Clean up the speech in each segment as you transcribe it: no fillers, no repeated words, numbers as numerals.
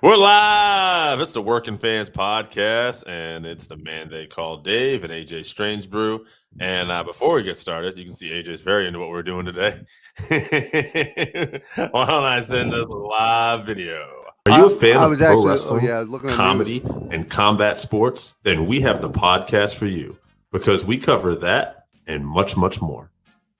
We're live. It's the Working Fans Podcast, and it's the man they call Dave and AJ Strangebrew. And before we get started, you can see AJ's very into what we're doing today. Why don't I send us a live video? Are you a fan of pro wrestling, comedy, and combat sports? Then we have the podcast for you because we cover that and much, much more.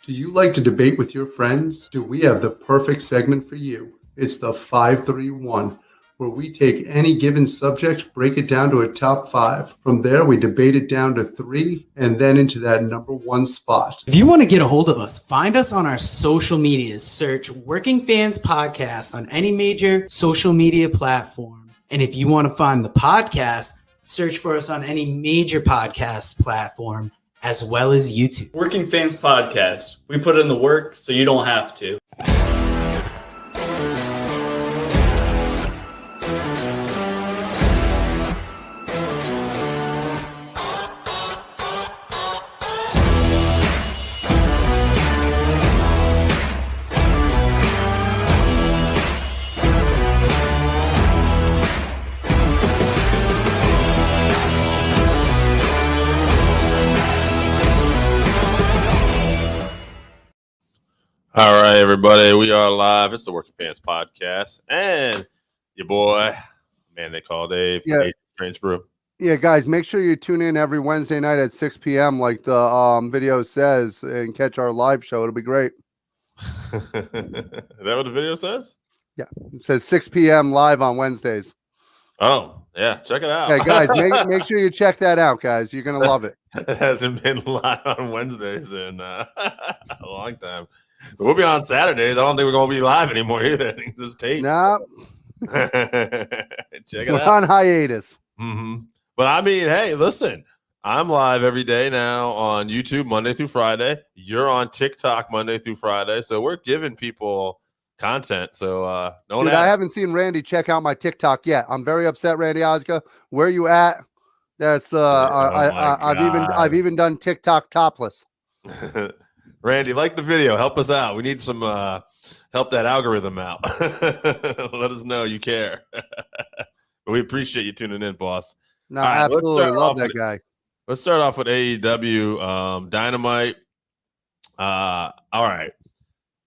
Do you like to debate with your friends? Do we have the perfect segment for you? It's the 531, where we take any given subject, break it down to a top 5. From there, we debate it down to 3, and then into that number 1 spot. If you want to get a hold of us, find us on our social medias. Search Working Fans Podcast on any major social media platform. And if you want to find the podcast, search for us on any major podcast platform, as well as YouTube. Working Fans Podcast. We put in the work so you don't have to. All right, everybody, we are live. It's the Working Fans Podcast, and your boy, man they call Dave, Strangebrew. Yeah, guys, make sure you tune in every Wednesday night at 6 p.m. like the video says, and catch our live show. It'll be great. Is that what the video says? Yeah, it says 6 p.m. live on Wednesdays. Oh, yeah, check it out. Okay, guys, make sure you check that out, guys. You're going to love it. It hasn't been live on Wednesdays in a long time. We'll be on Saturdays. I don't think we're going to be live anymore either. This tape. No. Check it We're out. on hiatus. Mm-hmm. But I mean, hey, listen, I'm live every day now on YouTube Monday through Friday. You're on TikTok Monday through Friday. So we're giving people content. So don't Dude, I haven't seen Randy check out my TikTok yet. I'm very upset, Randy Oscar. Where you at? That's I've even done TikTok topless. Randy, like the video. Help us out. We need some help that algorithm out. Let us know you care. We appreciate you tuning in, boss. No, right, absolutely love that guy. Let's start off with AEW Dynamite. All right.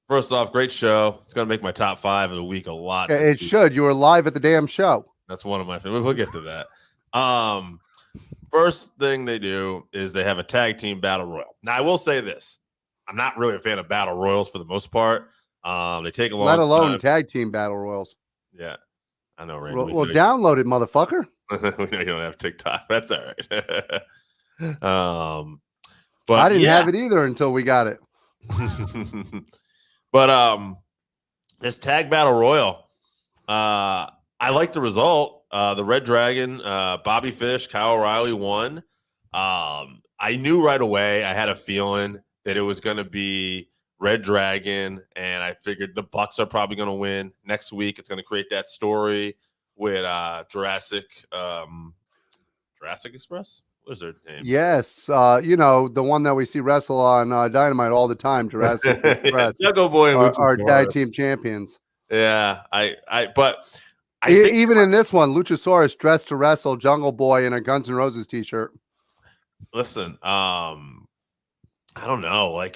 First off, great show. It's going to make my top 5 of the week a lot. It should. You were live at the damn show. That's one of my favorites. We'll get to that. First thing they do is they have a tag team battle royal. Now, I will say this. I'm not really a fan of battle royals for the most part. They take a long time. Let alone tag team battle royals. Yeah, I know, Randy. Well, download it, motherfucker. We know you don't have TikTok. That's all right. But I didn't have it either until we got it. But this tag battle royal, I like the result. The Red Dragon, Bobby Fish, Kyle O'Reilly won. I knew right away. I had a feeling that it was going to be Red Dragon, and I figured the Bucks are probably going to win next week. It's going to create that story with Jurassic Express. What is their name? Yes, the one that we see wrestle on Dynamite all the time, Jurassic Express. Juggle Boy and our tag team champions. Yeah, but I think even in this one, Luchasaurus dressed to wrestle Jungle Boy in a Guns N' Roses t-shirt. Listen, I don't know. Like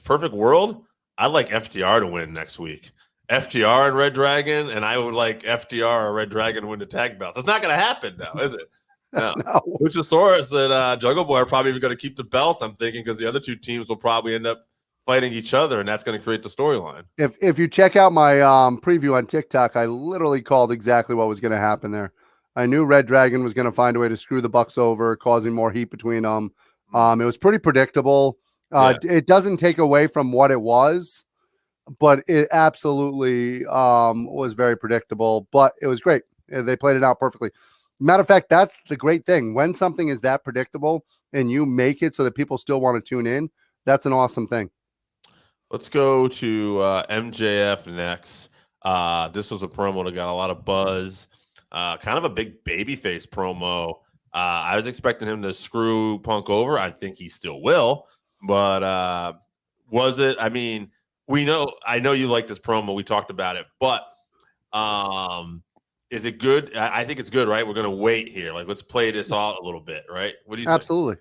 perfect world, I'd like FTR to win next week. FTR and Red Dragon, and I would like FTR or Red Dragon to win the tag belts. It's not going to happen now, is it? No. No. Luchasaurus and Jungle Boy are probably going to keep the belts, I'm thinking, because the other two teams will probably end up fighting each other, and that's going to create the storyline. If you check out my preview on TikTok, I literally called exactly what was going to happen there. I knew Red Dragon was going to find a way to screw the Bucks over, causing more heat between them. It was pretty predictable. It doesn't take away from what it was, but it absolutely was very predictable. But it was great. They played it out perfectly. Matter of fact, that's the great thing. When something is that predictable and you make it so that people still want to tune in, that's an awesome thing. Let's go to MJF next. This was a promo that got a lot of buzz. Kind of a big babyface promo. I was expecting him to screw Punk over. I think he still will. But was it? I mean, I know you like this promo. We talked about it. But Is it good? I think it's good, right? We're gonna wait here. Like, let's play this out a little bit, right? What do you think? Absolutely.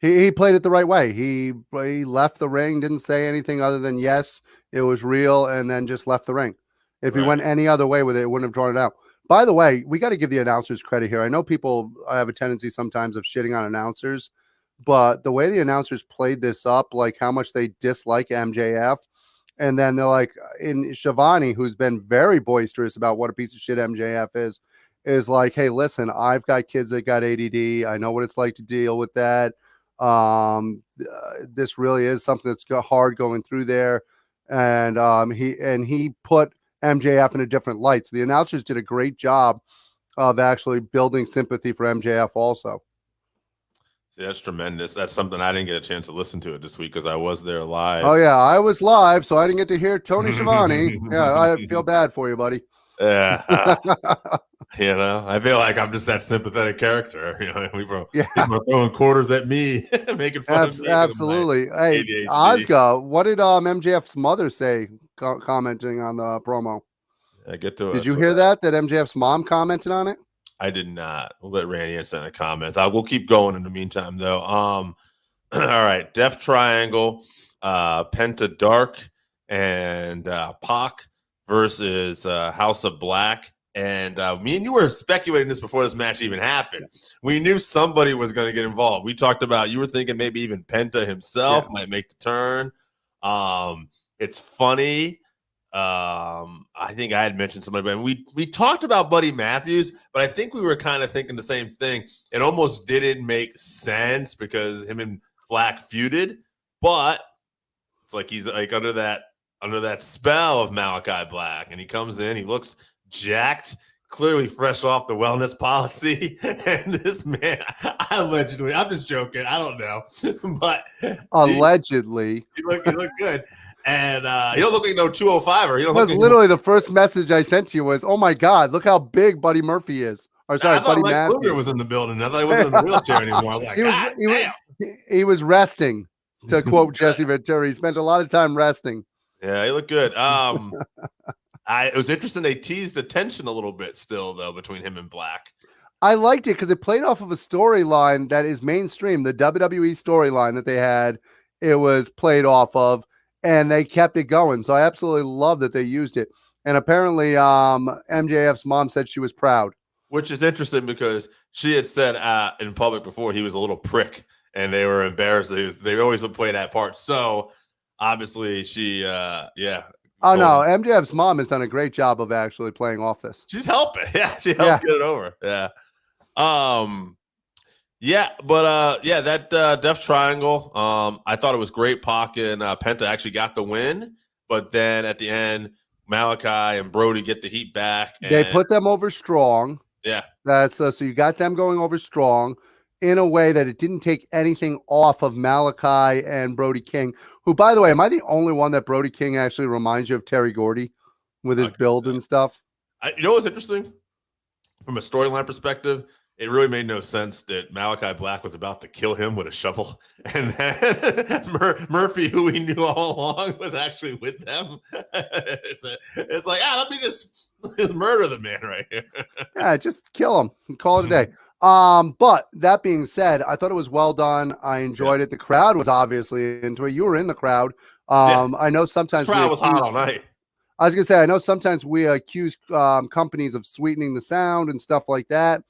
He played it the right way. He left the ring, didn't say anything other than yes, it was real, and then just left the ring. If he Right. went any other way with it, it wouldn't have drawn it out. By the way, we got to give the announcers credit here. I know people have a tendency sometimes of shitting on announcers, but the way the announcers played this up, like how much they dislike MJF, and then they're like, in Shivani, who's been very boisterous about what a piece of shit MJF is like, hey, listen, I've got kids that got ADD. I know what it's like to deal with that. This really is something that's hard going through there. And he put MJF in a different light. So the announcers did a great job of actually building sympathy for MJF also. See, that's tremendous. That's something I didn't get a chance to listen to it this week because I was there live. Oh yeah, I was live, so I didn't get to hear Tony Schiavone. Yeah, I feel bad for you, buddy. Yeah. I feel like I'm just that sympathetic character. People are throwing quarters at me, making fun of me. Absolutely. Hey, ADHD. Ozga, what did MJF's mother say commenting on the promo? Yeah, get to Did you hear that MJF's mom commented on it? I did not. We'll let Randy answer in the comments. We'll keep going in the meantime, though. All right. Death Triangle, Penta Dark, and Pac versus House of Black. And me and you were speculating this before this match even happened. We knew somebody was going to get involved. We talked about, you were thinking maybe even Penta himself might make the turn. It's funny. I think I had mentioned somebody, but we talked about Buddy Matthews, but I think we were kind of thinking the same thing. It almost didn't make sense because him and Black feuded, but it's like he's like under that spell of Malachi Black, and he comes in, he looks jacked, clearly fresh off the wellness policy, and this man, allegedly, I'm just joking, I don't know, but allegedly, he looked good. And he don't look like no 205er. He don't That's look literally the first message I sent to you was, "Oh my God, look how big Buddy Murphy is." Or sorry, I thought Buddy Lex Matthews Luger was in the building. I thought he wasn't in the wheelchair anymore. I was like, he was resting. To quote Jesse Ventura, he spent a lot of time resting. Yeah, he looked good. It was interesting. They teased the tension a little bit still, though, between him and Black. I liked it because it played off of a storyline that is mainstream, the WWE storyline that they had. It was played off of. And they kept it going. So I absolutely love that they used it. And apparently MJF's mom said she was proud. Which is interesting because she had said in public before he was a little prick and they were embarrassed. They always would play that part. So obviously she, Oh, no. MJF's mom has done a great job of actually playing off this. She's helping. Yeah. She helps get it over. Yeah. That Death Triangle, I thought it was great. Pac and Penta actually got the win, but then at the end, Malachi and Brody get the heat back. And they put them over strong. Yeah. That's so you got them going over strong in a way that it didn't take anything off of Malachi and Brody King, who, by the way, am I the only one that Brody King actually reminds you of Terry Gordy with his build and stuff? You know what's interesting? From a storyline perspective, it really made no sense that Malachi Black was about to kill him with a shovel. And then Murphy, who we knew all along, was actually with them. It's like, let me just murder the man right here. Yeah, just kill him and call it a day. But that being said, I thought it was well done. I enjoyed it. The crowd was obviously into it. You were in the crowd. I know sometimes the crowd was hot all night. I was going to say, I know sometimes we accuse companies of sweetening the sound and stuff like that.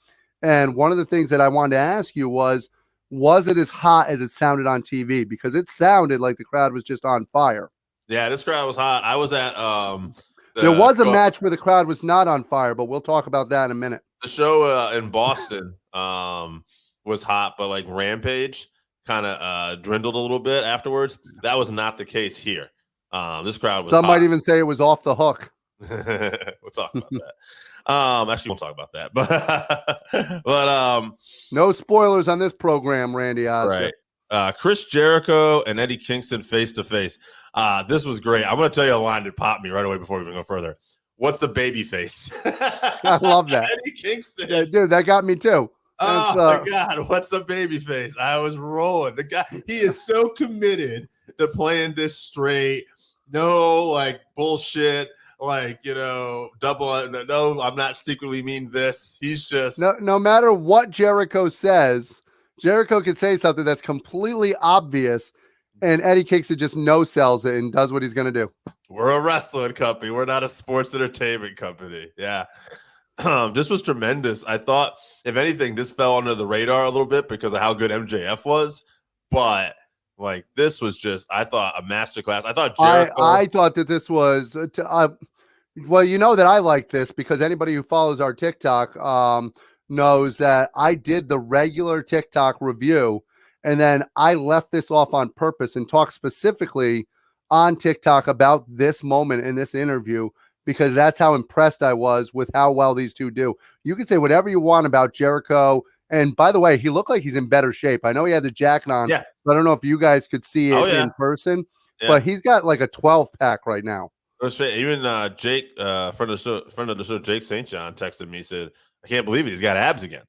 And one of the things that I wanted to ask you was it as hot as it sounded on TV? Because it sounded like the crowd was just on fire. Yeah, this crowd was hot. I was at there was a match where the crowd was not on fire, but we'll talk about that in a minute. The show in Boston was hot, but like Rampage kind of dwindled a little bit afterwards. That was not the case here. This crowd was Some hot. might even say it was off the hook. We'll talk about that. Actually, won't talk about that, but no spoilers on this program, Randy Osgood. Right. Chris Jericho and Eddie Kingston face to face. This was great. I'm going to tell you a line that popped me right away before we even go further. What's a baby face? I love that. Eddie Kingston. Yeah, dude, that got me too. Oh my God, what's a baby face? I was rolling. The guy, he is so committed to playing this straight. No, like bullshit. like, double. No, I'm not secretly mean this. He's just No matter what Jericho says, Jericho can say something that's completely obvious, and Eddie Kingston just no sells it and does what he's going to do. We're a wrestling company. We're not a sports entertainment company. Yeah. This was tremendous. I thought, if anything, this fell under the radar a little bit because of how good MJF was. But like, this was just, I thought, a masterclass. I thought Jericho. I thought that this was, well, you know that I like this because anybody who follows our TikTok knows that I did the regular TikTok review, and then I left this off on purpose and talked specifically on TikTok about this moment in this interview, because that's how impressed I was with how well these two do. You can say whatever you want about Jericho. And by the way, he looked like he's in better shape. I know he had the jacket on. Yeah. But I don't know if you guys could see it in person, but he's got like a 12-pack right now. Even Jake, friend of the show, Jake St. John texted me, said, "I can't believe it. He's got abs again."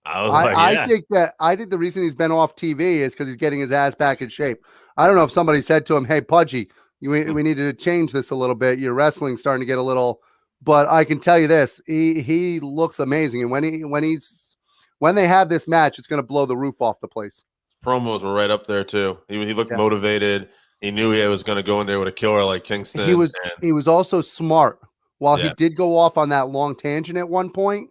I think the reason he's been off TV is because he's getting his ass back in shape. I don't know if somebody said to him, "Hey, Pudgy, we needed to change this a little bit. Your wrestling's starting to get a little," but I can tell you this: he looks amazing, and when they have this match, it's going to blow the roof off the place. Promos were right up there too. He looked motivated. He knew he was going to go in there with a killer like Kingston. He was also smart. While he did go off on that long tangent at one point,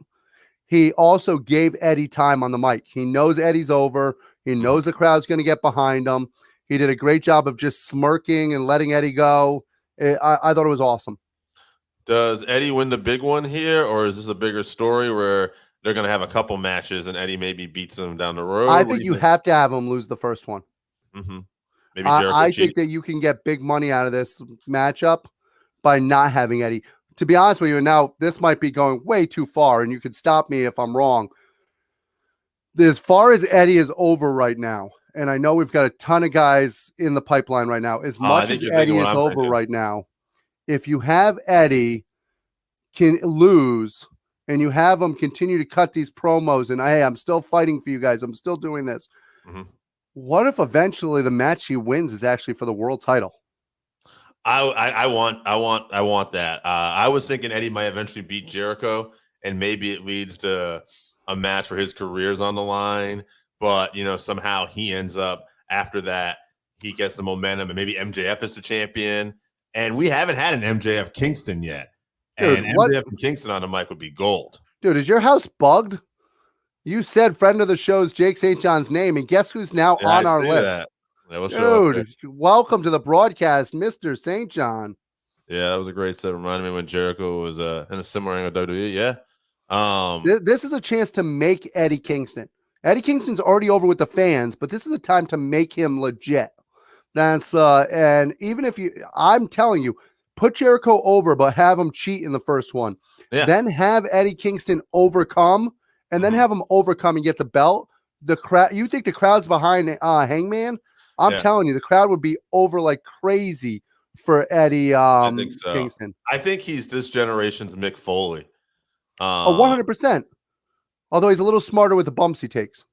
he also gave Eddie time on the mic. He knows Eddie's over. He knows the crowd's going to get behind him. He did a great job of just smirking and letting Eddie go. I thought it was awesome. Does Eddie win the big one here, or is this a bigger story where they're going to have a couple matches and Eddie maybe beats him down the road? I think you have to have him lose the first one. Mm-hmm. Maybe Jericho I think that you can get big money out of this matchup by not having Eddie. To be honest with you, now this might be going way too far, and you could stop me if I'm wrong. As far as Eddie is over right now, and I know we've got a ton of guys in the pipeline right now, as much as Eddie is over right now, if you have Eddie can lose and you have him continue to cut these promos and, hey, I'm still fighting for you guys, I'm still doing this. Mm-hmm. What if eventually the match he wins is actually for the world title? I want that. I was thinking Eddie might eventually beat Jericho, and maybe it leads to a match where his career's on the line. But somehow he ends up after that, he gets the momentum, and maybe MJF is the champion. And we haven't had an MJF Kingston yet. Dude, and MJF and Kingston on the mic would be gold. Dude, is your house bugged? You said friend of the show's Jake St. John's name, and guess who's now on our list? Dude, welcome to the broadcast, Mr. St. John. Yeah, that was a great set. Reminded me when Jericho was in a similar angle WWE. Yeah. This is a chance to make Eddie Kingston. Eddie Kingston's already over with the fans, but this is a time to make him legit. That's and even if I'm telling you, put Jericho over, but have him cheat in the first one. Yeah. Then have Eddie Kingston overcome, and then have him overcome and get the belt. The crowd, you think the crowd's behind Hangman? I'm telling you, the crowd would be over like crazy for Eddie I think so. Kingston. I think he's this generation's Mick Foley. 100%. Although he's a little smarter with the bumps he takes.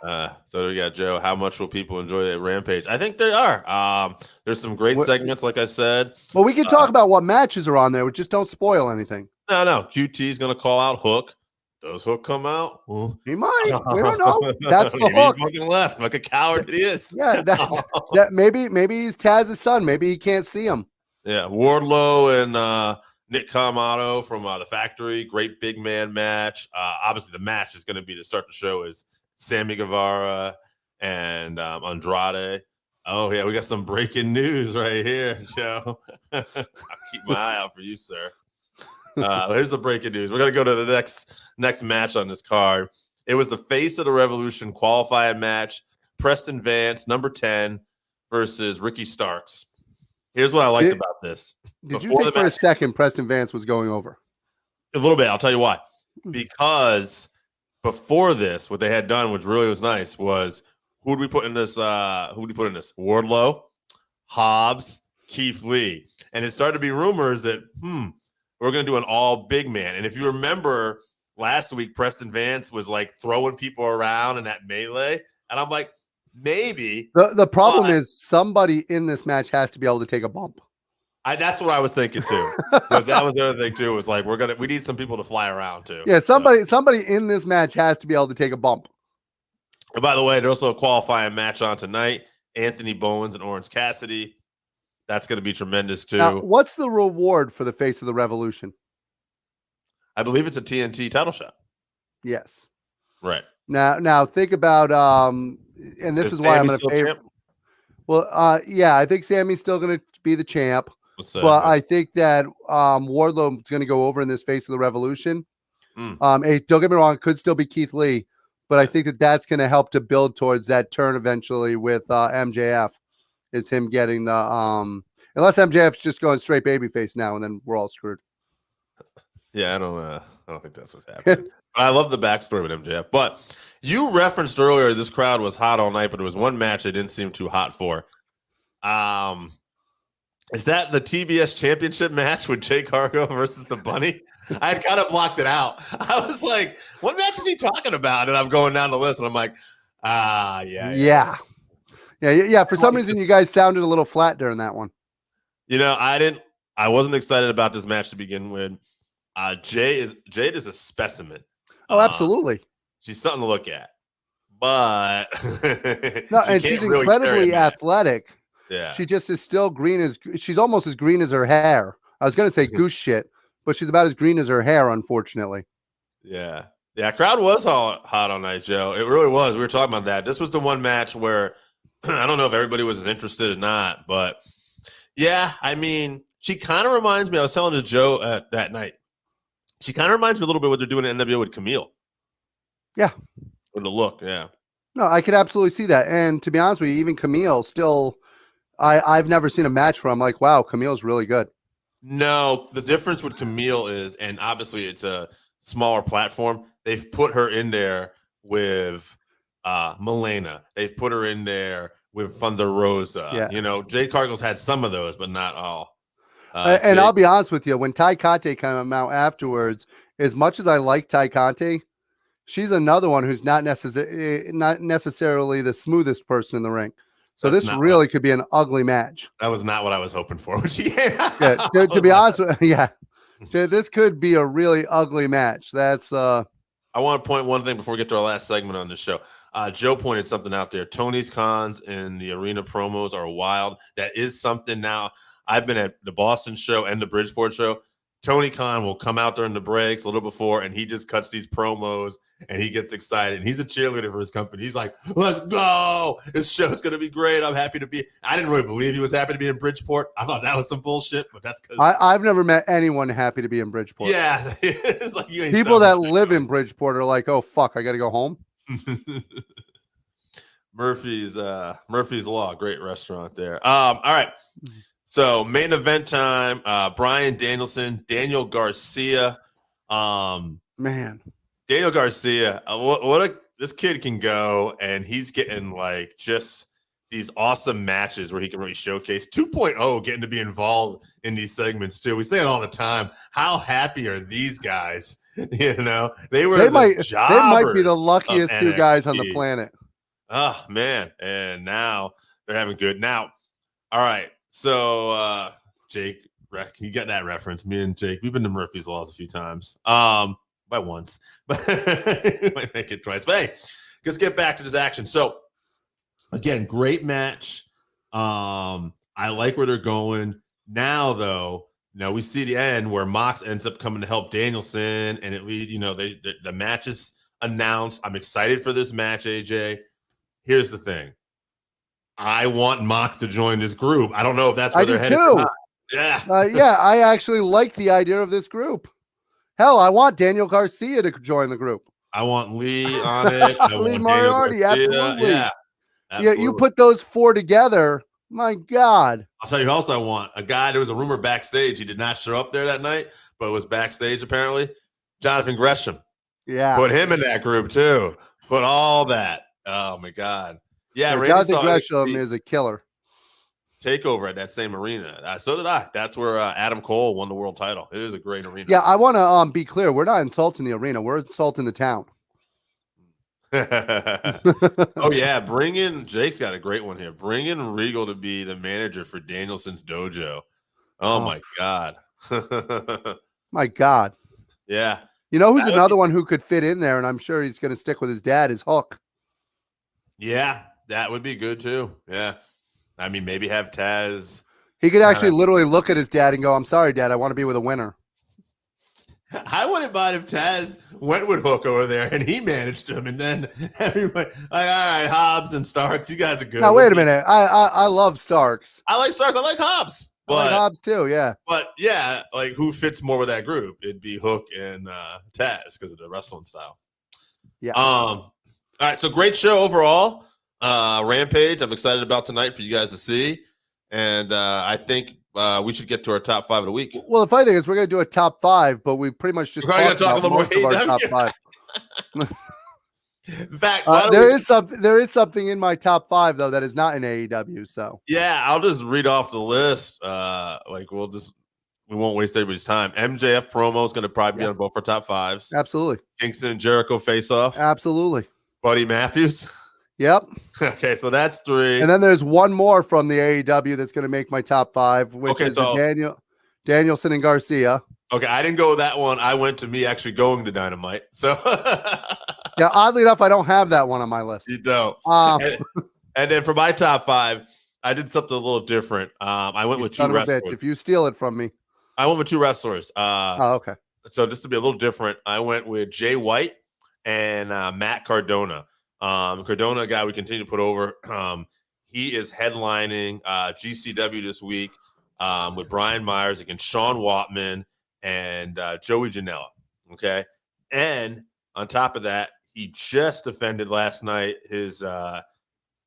So we got Joe. How much will people enjoy that Rampage? I think they are. There's some great segments, like I said. Well, we can talk about what matches are on there. We just don't spoil anything. No. QT is going to call out Hook. Does Hook come out? He might. We don't know. That's the Hook. He's fucking left like a coward he is. Yeah, that. Maybe he's Taz's son. Maybe he can't see him. Yeah, Wardlow and Nick Kamato from the Factory. Great big man match. Obviously, the match is going to be to start the show is Sammy Guevara and Andrade. Oh yeah, we got some breaking news right here, Joe. I'll keep my eye out for you, sir. Here's the breaking news. We're gonna go to the next match on this card. It was the Face of the Revolution qualifying match. Preston Vance, number 10, versus Ricky Starks. Here's what I liked about this. Did you think for a second Preston Vance was going over? A little bit. I'll tell you why. Because before this, what they had done, which really was nice, was who did we put in this? Wardlow, Hobbs, Keith Lee. And it started to be rumors that, we're going to do an all big man. And if you remember last week, Preston Vance was like throwing people around in that melee. And I'm like, maybe. The problem is somebody in this match has to be able to take a bump. That's what I was thinking too. That was the other thing too. Was like we need some people to fly around too. Yeah, somebody in this match has to be able to take a bump. And by the way, there's also a qualifying match on tonight. Anthony Bowens and Orange Cassidy. That's going to be tremendous too. Now, what's the reward for the Face of the Revolution? I believe it's a TNT title shot. Yes. Right. Now think about and this is why I'm going to pay. Well, yeah, I think Sammy's still going to be the champ. But I think that Wardlow's going to go over in this Face of the Revolution. Don't get me wrong, it could still be Keith Lee, but I think that that's going to help to build towards that turn eventually with MJF. Is him getting the unless MJF's just going straight babyface now, and then we're all screwed. Yeah, I don't think that's what's happening. But I love the backstory with MJF. But you referenced earlier this crowd was hot all night, but there was one match they didn't seem too hot for. Is that the TBS Championship match with Jay Cargo versus the Bunny? I had kind of blocked it out. I was like, what match is he talking about? And I'm going down the list, and I'm like, yeah. For some reason, you guys sounded a little flat during that one. You know, I wasn't excited about this match to begin with. Jade is a specimen. Oh, absolutely. She's something to look at. But no, and she's really incredibly athletic. Yeah. She just is still she's almost as green as her hair. I was going to say goose shit, but she's about as green as her hair, unfortunately. Yeah. Yeah. Crowd was hot all night, Joe. It really was. We were talking about that. This was the one match where I don't know if everybody was as interested or not, but yeah, I mean, she kind of reminds me, I was telling to Joe that night, she kind of reminds me a little bit what they're doing in NWO with Camille. Yeah. With the look. Yeah. No, I could absolutely see that. And to be honest with you, even Camille still, I've never seen a match where I'm like, wow, Camille's really good. No, the difference with Camille is, and obviously it's a smaller platform, they've put her in there with Milena. They've put her in there with Thunder Rosa. Yeah. You know, Jade Cargill's had some of those, but not all. And I'll be honest with you, when Ty Conte came out afterwards, as much as I like Ty Conte, she's another one who's not necessarily the smoothest person in the ring. So this really could be an ugly match. That was not what I was hoping for when she came out. Yeah, to be honest with you, this could be a really ugly match. That's I want to point one thing before we get to our last segment on this show. Joe pointed something out there. Tony's cons and the arena promos are wild. That is something now. I've been at the Boston show and the Bridgeport show. Tony Khan will come out during the breaks a little before, and he just cuts these promos, and he gets excited. And he's a cheerleader for his company. He's like, let's go. This show's going to be great. I'm happy to be. I didn't really believe he was happy to be in Bridgeport. I thought that was some bullshit, but that's because I've never met anyone happy to be in Bridgeport. Yeah. It's like you ain't people that live in Bridgeport are like, oh, fuck, I got to go home. Murphy's Law, great restaurant there. All right. So main event time, Bryan Danielson, Daniel Garcia. Man, Daniel Garcia, this kid can go, and he's getting like just these awesome matches where he can really showcase 2.0 getting to be involved in these segments too. We say it all the time. How happy are these guys? You know, they might be the luckiest two guys on the planet. Oh man, and now they're having good. Now, all right. So, Jake, you get that reference. Me and Jake, we've been to Murphy's Laws a few times. By once, but might make it twice. But hey, let's get back to this action. So, again, great match. I like where they're going. Now, though, we see the end where Mox ends up coming to help Danielson, and it leads, the match is announced. I'm excited for this match, AJ. Here's the thing. I want Mox to join this group. I don't know if that's where they're headed. Too. Yeah. I actually like the idea of this group. Hell, I want Daniel Garcia to join the group. I want Lee on it. Lee Moriarty, absolutely. Yeah, absolutely. You put those four together. My God. I'll tell you who else I want. A guy, there was a rumor backstage. He did not show up there that night, but was backstage apparently. Jonathan Gresham. Yeah. Put him in that group too. Put all that. Oh, my God. Yeah, Jonathan Gresham is a killer. Takeover at that same arena. So did I. That's where Adam Cole won the world title. It is a great arena. Yeah, I want to be clear. We're not insulting the arena. We're insulting the town. Oh, yeah. Jake's got a great one here. Bring in Regal to be the manager for Danielson's dojo. Oh Oh. my God. My God. Yeah. You know who's That would another be- one who could fit in there, and I'm sure he's going to stick with his dad, is Hook. Yeah, that would be good too. Yeah. I mean, maybe have Taz. He could actually kinda- literally look at his dad and go, I'm sorry, Dad, I want to be with a winner. I wouldn't mind if Taz went with Hook over there and he managed him, and then everybody like, all right, Hobbs and Starks, you guys are good. Now, wait a minute. I love Starks. I like Starks. I like Hobbs. I like Hobbs too, yeah. But yeah, like who fits more with that group? It'd be Hook and Taz because of the wrestling style. Yeah. All right. So great show overall. Rampage. I'm excited about tonight for you guys to see, and I think we should get to our top 5 of the week. Well, the funny thing is we're going to do a top 5, but we pretty much just We're probably talked gonna about talk a little most more of our AEW. top 5. In fact, why don't There is something in my top 5 though that is not in AEW. So yeah, I'll just read off the list. Like we won't waste everybody's time. MJF promo is going to probably be on both our top 5s. absolutely, Kingston and Jericho face off. absolutely. Buddy Matthews. Yep. Okay, so that's 3. And then there's one more from the AEW that's going to make my top 5, which is the Danielson and Garcia. Okay, I didn't go with that one. I went to me actually going to Dynamite. So Yeah, oddly enough, I don't have that one on my list. you don't. And then for my top 5, I did something a little different. I went with 2 wrestlers. If you steal it from me. I went with 2 wrestlers. Okay. So just to be a little different, I went with Jay White and Matt Cardona. Cardona, a guy we continue to put over. He is headlining GCW this week with Brian Myers against Sean Watman and Joey Janela. Okay. And on top of that, he just defended last night his what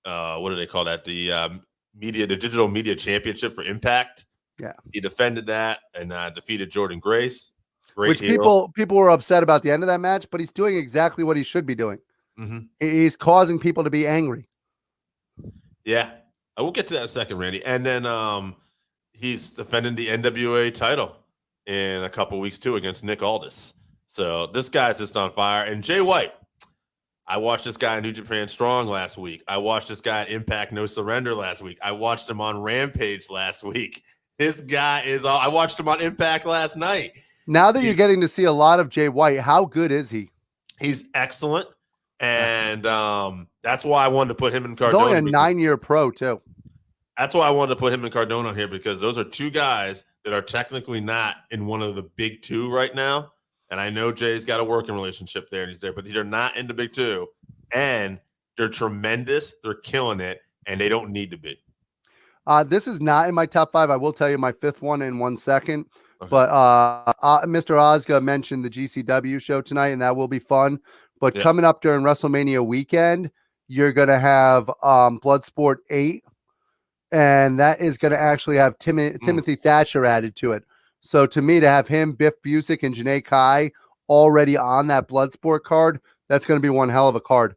do they call that? The digital media championship for Impact. Yeah. He defended that and defeated Jordan Grace. Which people were upset about the end of that match, but he's doing exactly what he should be doing. Mm-hmm. He's causing people to be angry. Yeah. I will get to that in a second, Randy. And then he's defending the NWA title in a couple weeks too against Nick Aldis. So this guy's just on fire. And Jay White, I watched this guy in New Japan Strong last week. I watched this guy at Impact No Surrender last week. I watched him on Rampage last week. This guy is all. I watched him on Impact last night. Now that you're getting to see a lot of Jay White, how good is he? He's excellent. And that's why I wanted to put him in He's Cardona. only a 9-year pro, too. That's why I wanted to put him in Cardona here, because those are 2 guys that are technically not in one of the big 2 right now. And I know Jay's got a working relationship there and he's there, but they're not in the big 2. And they're tremendous. They're killing it. And they don't need to be. This is not in my top 5. I will tell you my 5th one in 1 second. Okay. But Mr. Ozga mentioned the GCW show tonight, and that will be fun. But coming up during WrestleMania weekend, you're going to have Bloodsport 8, and that is going to actually have Timothy Thatcher added to it. So to me, to have him, Biff Busick, and Janae Kai already on that Bloodsport card, that's going to be one hell of a card.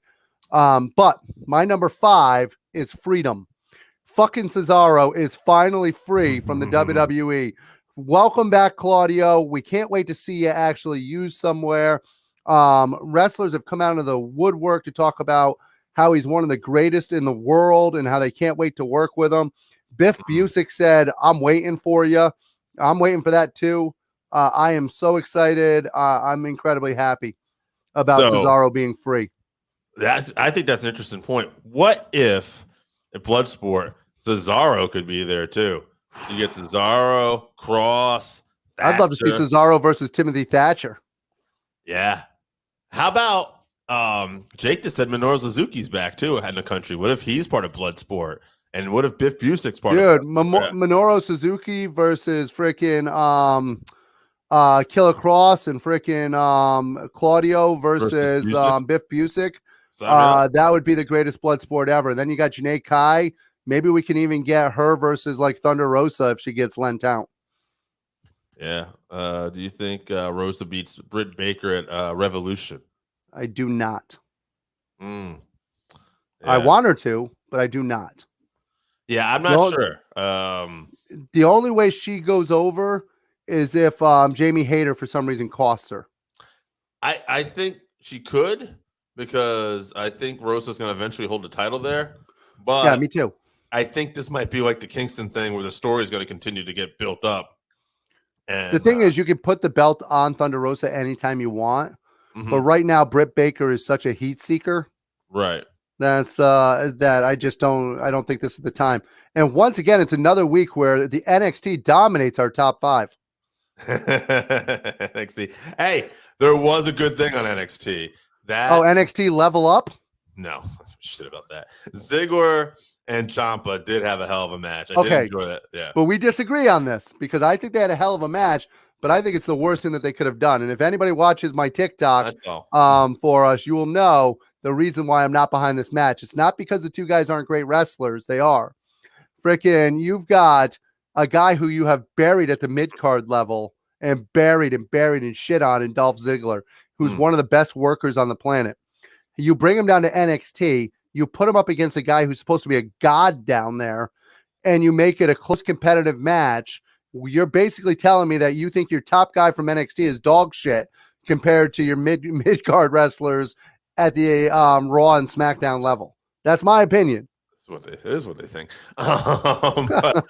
But my number 5 is Freedom. Fucking Cesaro is finally free from the WWE. Welcome back, Claudio. We can't wait to see you actually used somewhere. Wrestlers have come out of the woodwork to talk about how he's one of the greatest in the world and how they can't wait to work with him. Biff Busick said, I'm waiting for you. I'm waiting for that too. I am so excited. I'm incredibly happy about Cesaro being free. I think that's an interesting point. What if at Bloodsport, Cesaro could be there too? You get Cesaro, Cross. Thatcher. I'd love to see Cesaro versus Timothy Thatcher. Yeah. How about Jake just said Minoru Suzuki's back too in the country. What if he's part of Bloodsport? And what if Biff Busick's part of Bloodsport? Minoru Suzuki versus freaking Killer Cross and freaking Claudio versus Biff Busick. That would be the greatest Bloodsport ever. Then you got Janae Kai. Maybe we can even get her versus like Thunder Rosa if she gets lent out. Yeah. Do you think Rosa beats Britt Baker at Revolution? I do not. Yeah. I want her to, but I do not. Yeah, I'm not sure. The only way she goes over is if Jamie Hayter for some reason costs her. I think she could, because I think Rosa's going to eventually hold the title there. But yeah, me too. I think this might be like the Kingston thing where the story is going to continue to get built up. And The thing is, you can put the belt on Thunder Rosa anytime you want, but right now Britt Baker is such a heat seeker. right. That's that I just don't think this is the time. And once again, it's another week where the NXT dominates our top 5. NXT. Hey, there was a good thing on NXT. NXT level up? No, shit about that. Ziggler and Ciampa did have a hell of a match. I did enjoy that. Yeah. But we disagree on this because I think they had a hell of a match, but I think it's the worst thing that they could have done. And if anybody watches my TikTok for us, you will know the reason why I'm not behind this match. It's not because the two guys aren't great wrestlers. They are. Frickin', you've got a guy who you have buried at the mid-card level and buried and shit on in Dolph Ziggler, who's one of the best workers on the planet. You bring him down to NXT, you put him up against a guy who's supposed to be a god down there, and you make it a close competitive match. You're basically telling me that you think your top guy from NXT is dog shit compared to your mid-card wrestlers at the Raw and SmackDown level. That's my opinion. It is what they think. But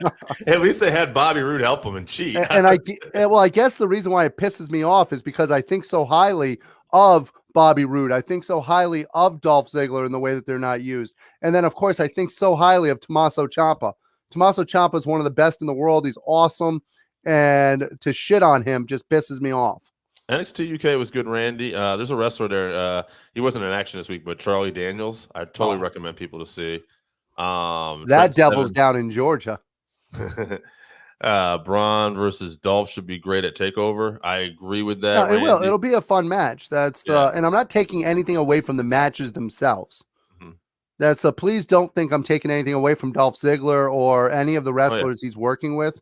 at least they had Bobby Roode help them and cheat. And I guess the reason why it pisses me off is because I think so highly of Bobby Roode. I think so highly of Dolph Ziggler in the way that they're not used. And then, of course, I think so highly of Tommaso Ciampa. Tommaso Ciampa is one of the best in the world. He's awesome. And to shit on him just pisses me off. NXT UK was good, Randy. There's a wrestler there. He wasn't in action this week, but Charlie Daniels. I totally recommend people to see. That devil's down in Georgia. Braun versus Dolph should be great at TakeOver. I agree with that. No, it will. It'll be a fun match. That's and I'm not taking anything away from the matches themselves. That's please don't think I'm taking anything away from Dolph Ziggler or any of the wrestlers he's working with.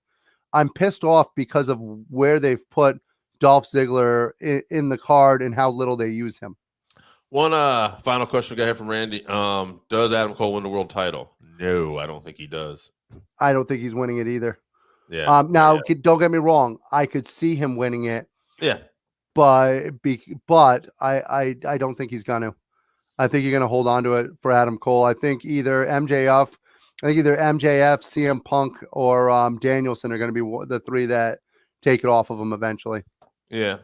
I'm pissed off because of where they've put Dolph Ziggler in the card and how little they use him. One final question we got here from Randy. Does Adam Cole win the world title? No, I don't think he does. I don't think he's winning it either. Yeah. Don't get me wrong. I could see him winning it. Yeah. But I don't think he's going to. I think you're going to hold on to it for Adam Cole. I think either MJF, CM Punk, or Danielson are going to be the three that take it off of him eventually. Yeah.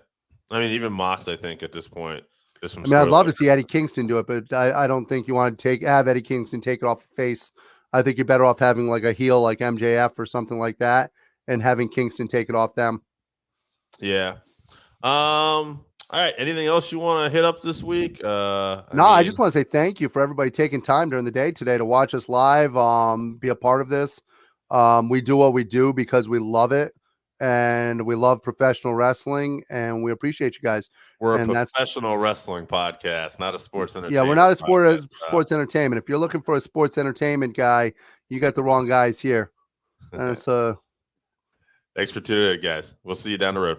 I mean, even Mox, I think, at this point. I'd love to see Eddie Kingston do it, but I don't think you want to have Eddie Kingston take it off the face. I think you're better off having like a heel like MJF or something like that and having Kingston take it off them. Yeah. All right. Anything else you want to hit up this week? I just want to say thank you for everybody taking time during the day today to watch us live, be a part of this. We do what we do because we love it. And we love professional wrestling, and we appreciate you guys. We're a professional wrestling podcast, not a sports entertainment. Yeah, we're not a sports entertainment. If you're looking for a sports entertainment guy, you got the wrong guys here. Thanks for tuning in, guys. We'll see you down the road.